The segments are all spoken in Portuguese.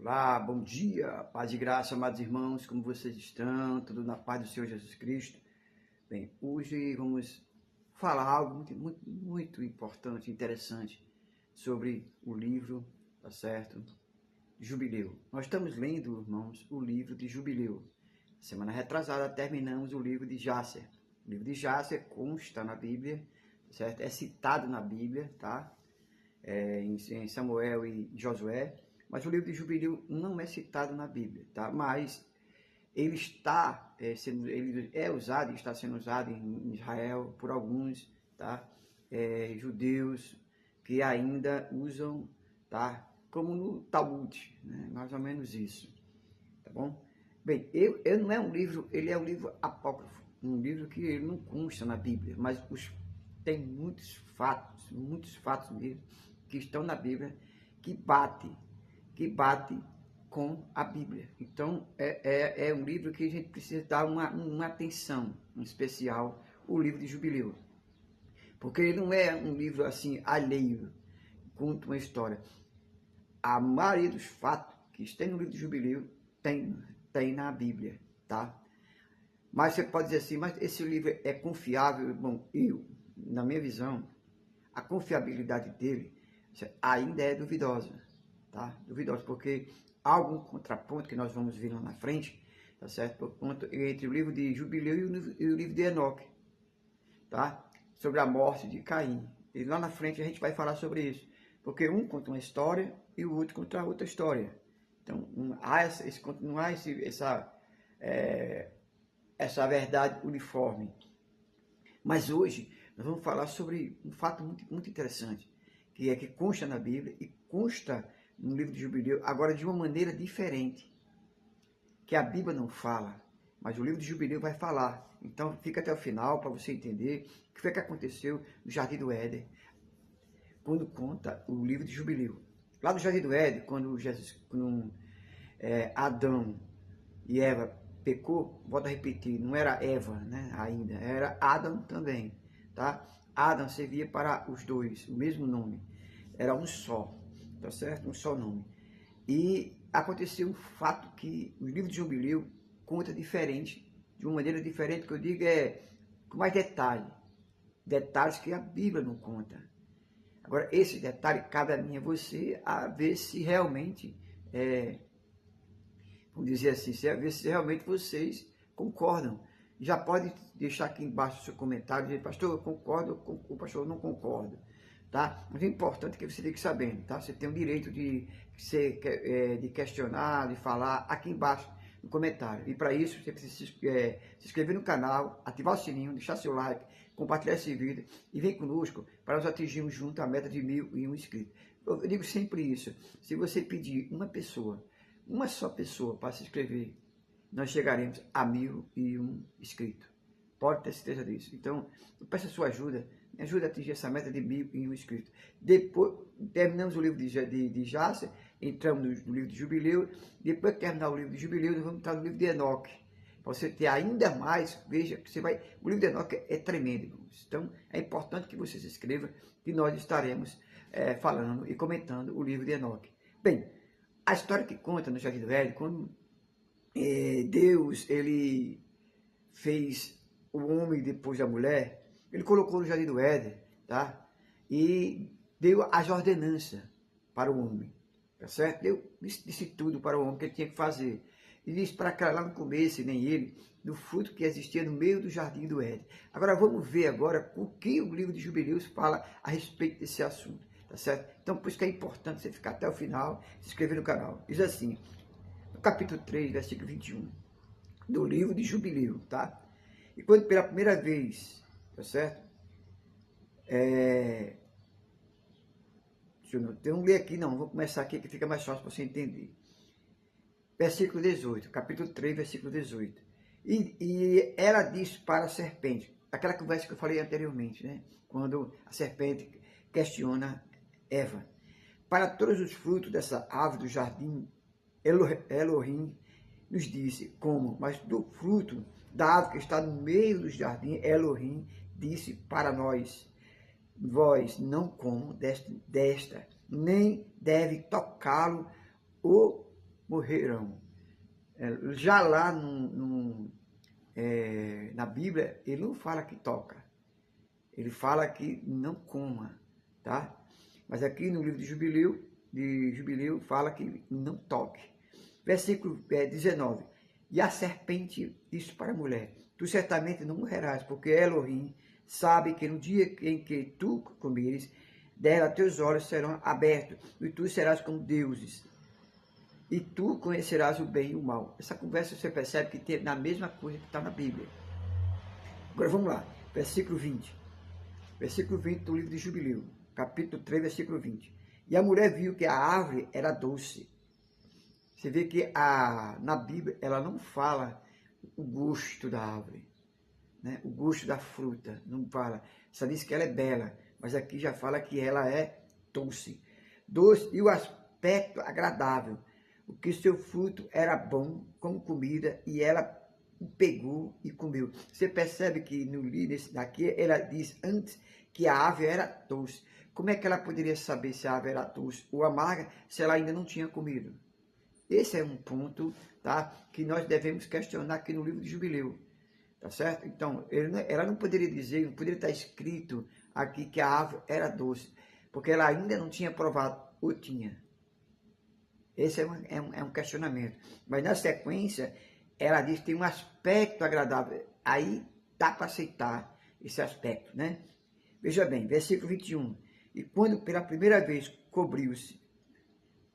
Olá, bom dia, paz e graça, amados irmãos, como vocês estão? Tudo na paz do Senhor Jesus Cristo? Bem, hoje vamos falar algo muito importante, interessante, sobre o livro, tá certo? Jubileu. Nós estamos lendo, irmãos, o livro de Jubileu. Semana retrasada terminamos o livro de Jácer. O livro de Jácer consta na Bíblia, certo? É citado na Bíblia, tá? Em Samuel e Josué. Mas o livro de Jubileu não é citado na Bíblia, tá? Mas ele ele é usado e está sendo usado em Israel por alguns, tá? Judeus que ainda usam, tá? Como no Talmud, né? Mais ou menos isso, tá bom? Bem, eu não é um livro, ele é um livro apócrifo, um livro que ele não consta na Bíblia, mas tem muitos fatos mesmo, que estão na Bíblia, que bate com a Bíblia. Então, é um livro que a gente precisa dar uma atenção em especial, o livro de Jubileu. Porque ele não é um livro assim, alheio, conta uma história. A maioria dos fatos que estão no livro de Jubileu tem na Bíblia, tá? Mas você pode dizer assim, mas esse livro é confiável? Bom, na minha visão, a confiabilidade dele ainda é duvidosa. Tá? Duvidoso, porque há algum contraponto que nós vamos ver lá na frente, tá certo? Entre o livro de Jubileu e o livro de Enoque, tá? Sobre a morte de Caim. E lá na frente a gente vai falar sobre isso, porque um conta uma história e o outro conta outra história. Então, não há essa verdade uniforme. Mas hoje nós vamos falar sobre um fato muito interessante, que consta na Bíblia e consta no livro de Jubileu, agora de uma maneira diferente, que a Bíblia não fala, mas o livro de Jubileu vai falar. Então fica até o final para você entender o que foi que aconteceu no Jardim do Éden, quando conta o livro de Jubileu. Lá no Jardim do Éden, quando Adão e Eva pecou, volto a repetir, não era Eva, né, ainda, era Adão também, tá? Adão servia para os dois, o mesmo nome, era um só. Tá certo? Um só nome. E aconteceu um fato que o livro de Jubileu conta diferente, de uma maneira diferente, que eu digo com mais detalhes que a Bíblia não conta. Agora, esse detalhe cabe a mim e a você a ver se realmente, vamos dizer assim, ver se realmente vocês concordam. Já pode deixar aqui embaixo o seu comentário, dizer, pastor, eu concordo, o pastor não concordo. Tá? Mas é importante que você fique sabendo, tá? Você tem o direito de questionar, de falar aqui embaixo no comentário. E para isso, você precisa se inscrever no canal, ativar o sininho, deixar seu like, compartilhar esse vídeo e vem conosco para nós atingirmos junto a meta de 1.001 inscritos. Eu digo sempre isso, se você pedir uma só pessoa para se inscrever, nós chegaremos a 1.001 inscritos. Pode ter certeza disso. Então, eu peço a sua ajuda, me ajuda a atingir essa meta de 1.001 inscritos. Depois, terminamos o livro de Jácer, entramos no livro de Jubileu. Depois que terminar o livro de Jubileu, nós vamos entrar no livro de Enoque. Para você ter ainda mais, veja que o livro de Enoque é tremendo, irmãos. Então, é importante que você se inscreva, que nós estaremos falando e comentando o livro de Enoque. Bem, a história que conta no Jardim do Éden, quando Deus, ele fez o homem depois da mulher, ele colocou no Jardim do Éden, tá? E deu as ordenanças para o homem, tá certo? Disse tudo para o homem que ele tinha que fazer. E disse para cá, lá no começo, e nem ele, do fruto que existia no meio do Jardim do Éden. Agora vamos ver agora o que o livro de Jubileus fala a respeito desse assunto, tá certo? Então por isso que é importante você ficar até o final, se inscrever no canal. Diz assim, no capítulo 3, versículo 21, do livro de Jubileu, tá? E quando pela primeira vez, tá certo? Deixa eu não ler aqui não, vou começar aqui que fica mais fácil para você entender. Versículo 18, capítulo 3, versículo 18. E ela disse para a serpente, aquela conversa que eu falei anteriormente, né? Quando a serpente questiona Eva. Para todos os frutos dessa árvore do jardim, Elohim nos disse como, mas do fruto da árvore que está no meio do jardim, Elohim disse para nós, vós não comam desta, nem deve tocá-lo ou morrerão. Já lá na Bíblia, ele não fala que toca. Ele fala que não coma, tá? Mas aqui no livro de Jubileu fala que não toque. Versículo 19. E a serpente disse para a mulher: tu certamente não morrerás, porque Elohim sabe que no dia em que tu comeres, dela teus olhos serão abertos, e tu serás como deuses, e tu conhecerás o bem e o mal. Essa conversa você percebe que tem na mesma coisa que está na Bíblia. Agora vamos lá, versículo 20. Versículo 20 do livro de Jubileu, capítulo 3, versículo 20. E a mulher viu que a árvore era doce. Você vê que na Bíblia ela não fala o gosto da árvore, né? O gosto da fruta, não fala. Só diz que ela é bela, mas aqui já fala que ela é doce. Doce e o aspecto agradável, o que seu fruto era bom como comida, e ela o pegou e comeu. Você percebe que no livro daqui ela diz antes que a árvore era doce. Como é que ela poderia saber se a árvore era doce ou amarga se ela ainda não tinha comido? Esse é um ponto, tá, que nós devemos questionar aqui no livro de Jubileu, tá certo? Então, ela não poderia dizer, não poderia estar escrito aqui que a árvore era doce, porque ela ainda não tinha provado, ou tinha. Esse é um questionamento. Mas na sequência, ela diz que tem um aspecto agradável. Aí dá para aceitar esse aspecto, né? Veja bem, versículo 21. E quando pela primeira vez cobriu-se,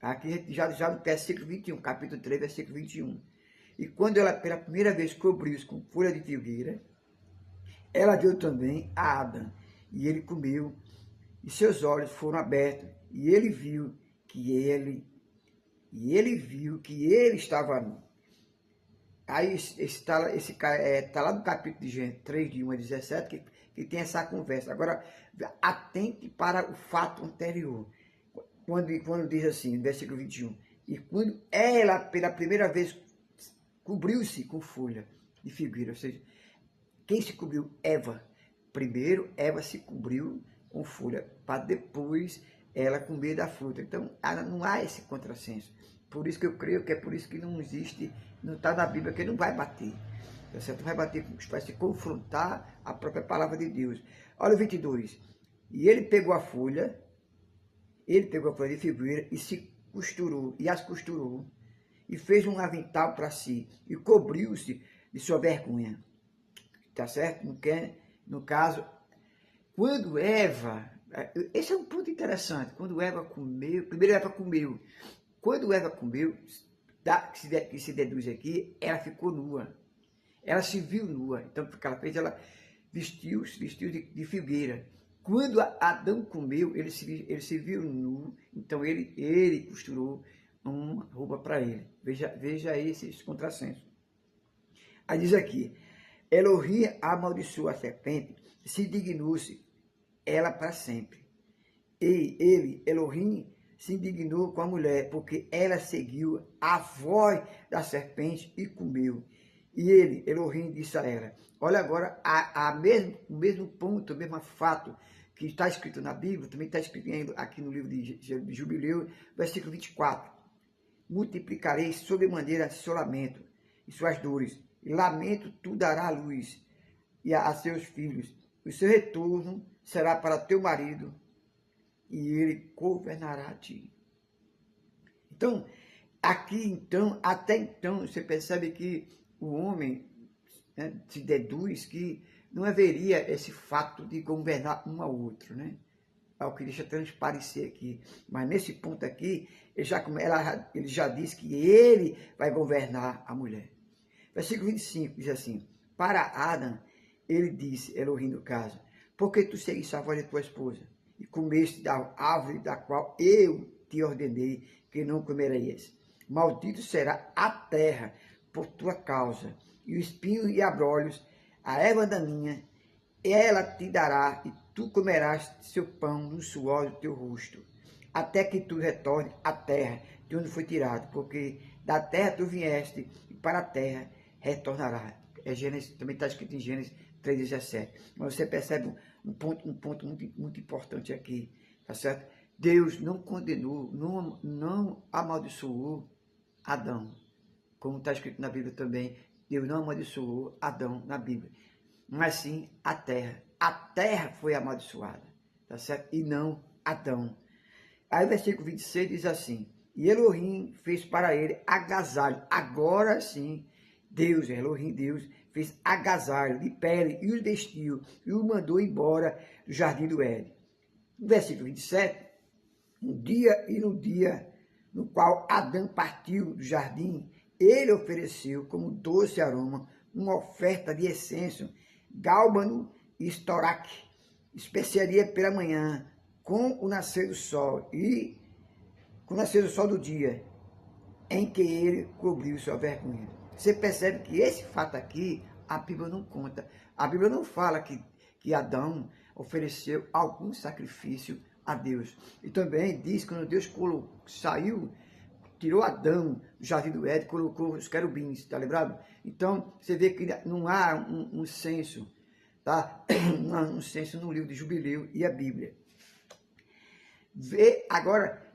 aqui já no versículo 21, capítulo 3, versículo 21. E quando ela pela primeira vez cobriu-se com folha de figueira, ela deu também a Adão, e ele comeu, e seus olhos foram abertos, e ele viu que ele estava nu. Aí está lá no capítulo de Gênesis 3, de 1 a 17, que tem essa conversa. Agora, atente para o fato anterior. Quando diz assim, no versículo 21, e quando ela, pela primeira vez, cobriu-se com folha de figueira, ou seja, quem se cobriu? Eva. Primeiro, Eva se cobriu com folha, para depois ela comer da fruta. Então, não há esse contrassenso. Por isso que eu creio que é por isso que não existe, não está na Bíblia, que não vai bater. Tá certo? Vai bater, vai se confrontar a própria palavra de Deus. Olha o 22. E ele pegou a folha de figueira e as costurou, e fez um avental para si, e cobriu-se de sua vergonha. Tá certo? No caso, quando Eva, esse é um ponto interessante, quando Eva comeu, primeiro Eva comeu, quando Eva comeu, que se deduz aqui, ela ficou nua, ela se viu nua, então o que ela fez, ela vestiu de figueira. Quando Adão comeu, ele se viu nu, então ele costurou uma roupa para ele. Veja esses contrassensos. Aí diz aqui, Elohim amaldiçoou a serpente, se dignou-se ela para sempre. E ele, Elohim, se indignou com a mulher, porque ela seguiu a voz da serpente e comeu. E ele, Elohim, disse a ela, olha agora, o mesmo ponto, o mesmo fato que está escrito na Bíblia, também está escrito aqui no livro de Jubileu, versículo 24. Multiplicarei sobremaneira seu lamento e suas dores, e lamento tu dará à luz e a seus filhos. O seu retorno será para teu marido, e ele governará a ti. Então, até então, você percebe que o homem, né, se deduz que não haveria esse fato de governar um ao outro, né? É o que deixa transparecer aqui. Mas nesse ponto aqui, ele já diz que ele vai governar a mulher. Versículo 25 diz assim, para Adão, ele disse, Elohim no caso, porque tu seguiste a voz de tua esposa, e comeste da árvore da qual eu te ordenei que não comerás. Maldito será a terra por tua causa, e o espinho e abrolhos, a erva daninha, ela te dará, e tu comerás seu pão no suor do teu rosto, até que tu retorne à terra de onde foi tirado, porque da terra tu vieste, e para a terra retornará. Também está escrito em Gênesis 3,17. Mas você percebe um ponto muito importante aqui, tá certo? Deus não condenou, não amaldiçoou Adão. Como está escrito na Bíblia também, Deus não amaldiçoou Adão na Bíblia, mas sim a terra. A terra foi amaldiçoada, tá certo? E não Adão. Aí o versículo 26 diz assim: e Elohim fez para ele agasalho. Agora sim, Deus, Elohim, Deus, fez agasalho de pele e os vestiu e o mandou embora do jardim do Éden. No versículo 27, no dia no qual Adão partiu do jardim, ele ofereceu como doce aroma uma oferta de essêncio, gálbano e estoraque, especiaria pela manhã, com o nascer do sol e com o nascer do sol do dia, em que ele cobriu sua vergonha. Você percebe que esse fato aqui, a Bíblia não conta. A Bíblia não fala que Adão ofereceu algum sacrifício a Deus. E também diz que quando Deus saiu, tirou Adão do jardim do Éden, colocou os querubins, está lembrado? Então, você vê que não há um senso, tá? Não há um senso no livro de Jubileu e a Bíblia. Agora,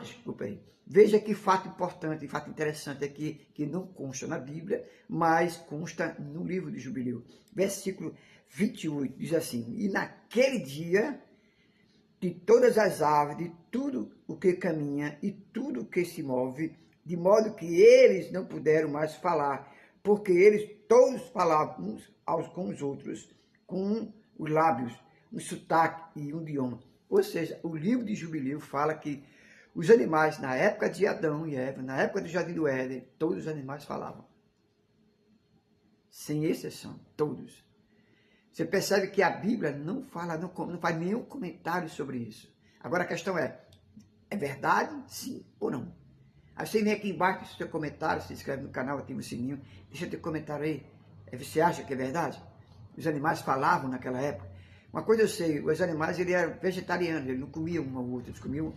desculpa aí, veja que fato importante, fato interessante aqui, que não consta na Bíblia, mas consta no livro de Jubileu. Versículo 28 diz assim: e naquele dia, de todas as aves, de tudo o que caminha e tudo o que se move, de modo que eles não puderam mais falar, porque eles todos falavam uns com os outros, com os lábios, um sotaque e um idioma. Ou seja, o livro de Jubileu fala que os animais, na época de Adão e Eva, na época do Jardim do Éden, todos os animais falavam. Sem exceção, todos. Você percebe que a Bíblia não fala, não faz nenhum comentário sobre isso. Agora a questão é verdade, sim ou não? Aí você vem aqui embaixo, deixa o seu comentário, se inscreve no canal, ativa o sininho, deixa o teu comentário aí. Você acha que é verdade? Os animais falavam naquela época. Uma coisa eu sei, os animais eles eram vegetarianos, eles não comiam um ao outro, eles comiam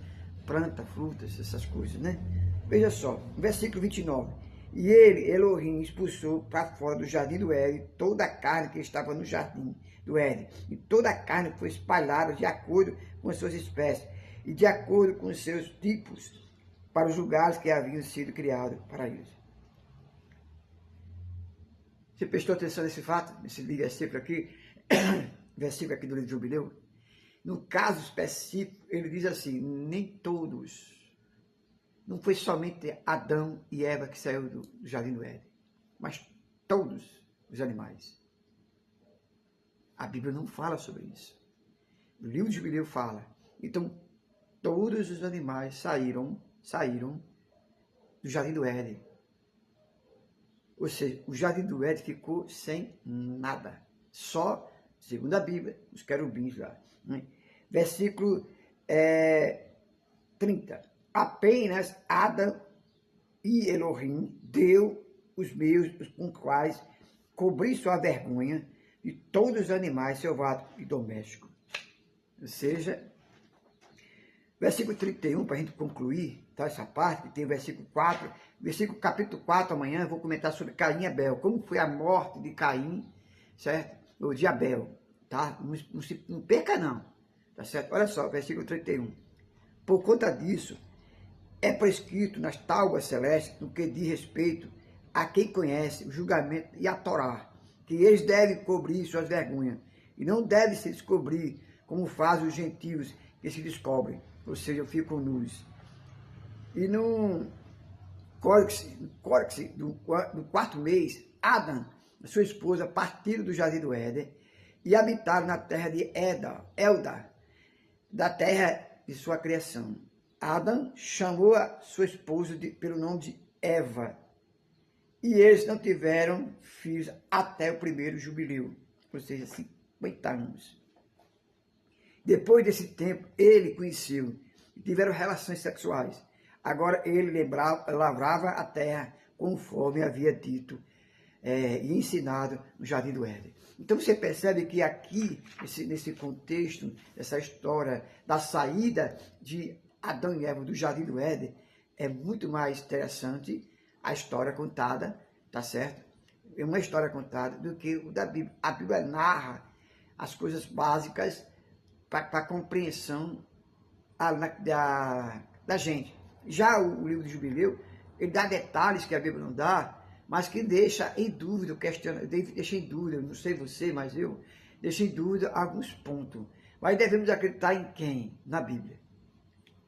planta, frutas, essas coisas, né? Veja só, versículo 29. E ele, Elohim, expulsou para fora do jardim do Éden toda a carne que estava no jardim do Éden. E toda a carne foi espalhada de acordo com as suas espécies e de acordo com os seus tipos, para os lugares que haviam sido criados para eles. Você prestou atenção nesse fato, nesse versículo aqui, versículo aqui do livro de Jubileu? No caso específico, ele diz assim, nem todos. Não foi somente Adão e Eva que saiu do jardim do Éden, mas todos os animais. A Bíblia não fala sobre isso. O livro de Jubileu fala. Então, todos os animais saíram do jardim do Éden. Ou seja, o jardim do Éden ficou sem nada. Só, segundo a Bíblia, os querubins lá. Né? Versículo 30. Apenas Adão e Elohim deu os meios com quais cobri sua vergonha de todos os animais selvagens e domésticos. Ou seja, versículo 31, para a gente concluir, tá, essa parte, tem o versículo 4, capítulo 4, amanhã eu vou comentar sobre Caim e Abel, como foi a morte de Caim, certo? Ou de Abel, tá? Não perca não, tá certo? Olha só, versículo 31. Por conta disso, é prescrito nas tábuas celestes, no que diz respeito a quem conhece o julgamento e a Torá, que eles devem cobrir suas vergonhas, e não devem se descobrir como fazem os gentios que se descobrem, ou seja, ficam nus. E no códex do quarto mês, Adão e sua esposa partiram do jardim do Éden e habitaram na terra de Elda, da terra de sua criação. Adão chamou a sua esposa pelo nome de Eva, e eles não tiveram filhos até o primeiro jubileu, ou seja, 50 anos. Depois desse tempo, ele conheceu e tiveram relações sexuais. Agora ele lavrava a terra conforme havia dito e ensinado no Jardim do Éden. Então você percebe que aqui, nesse contexto, essa história da saída de Adão e Eva do Jardim do Éden, é muito mais interessante a história contada, tá certo? É uma história contada do que o da Bíblia. A Bíblia narra as coisas básicas para a compreensão da gente. Já o livro de Jubileu ele dá detalhes que a Bíblia não dá, mas que deixa em dúvida, deixa em dúvida, não sei você, mas eu, deixa em dúvida alguns pontos. Mas devemos acreditar em quem? Na Bíblia.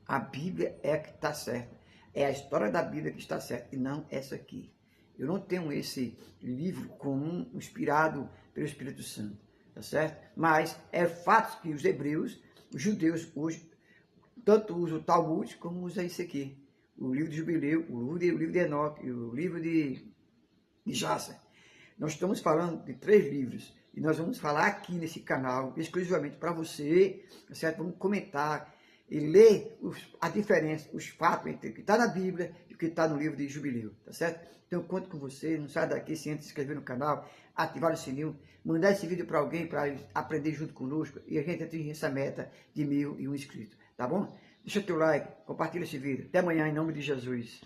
A Bíblia é a que está certa. É a história da Bíblia que está certa, e não essa aqui. Eu não tenho esse livro comum inspirado pelo Espírito Santo, tá certo? Mas é fato que os hebreus, os judeus hoje, tanto usam o Talmud como usam isso aqui. O livro de Jubileu, o livro de Enoque, o livro de Jasser. Nós estamos falando de 3 livros e nós vamos falar aqui nesse canal exclusivamente para você, tá certo? Vamos comentar e ler a diferença, os fatos entre o que está na Bíblia e o que está no livro de Jubileu, tá certo? Então eu conto com você, não sai daqui sem antes se inscrever no canal, ativar o sininho, mandar esse vídeo para alguém para aprender junto conosco e a gente atingir essa meta de 1001 inscritos, tá bom? Deixa o teu like, compartilha esse vídeo. Até amanhã em nome de Jesus.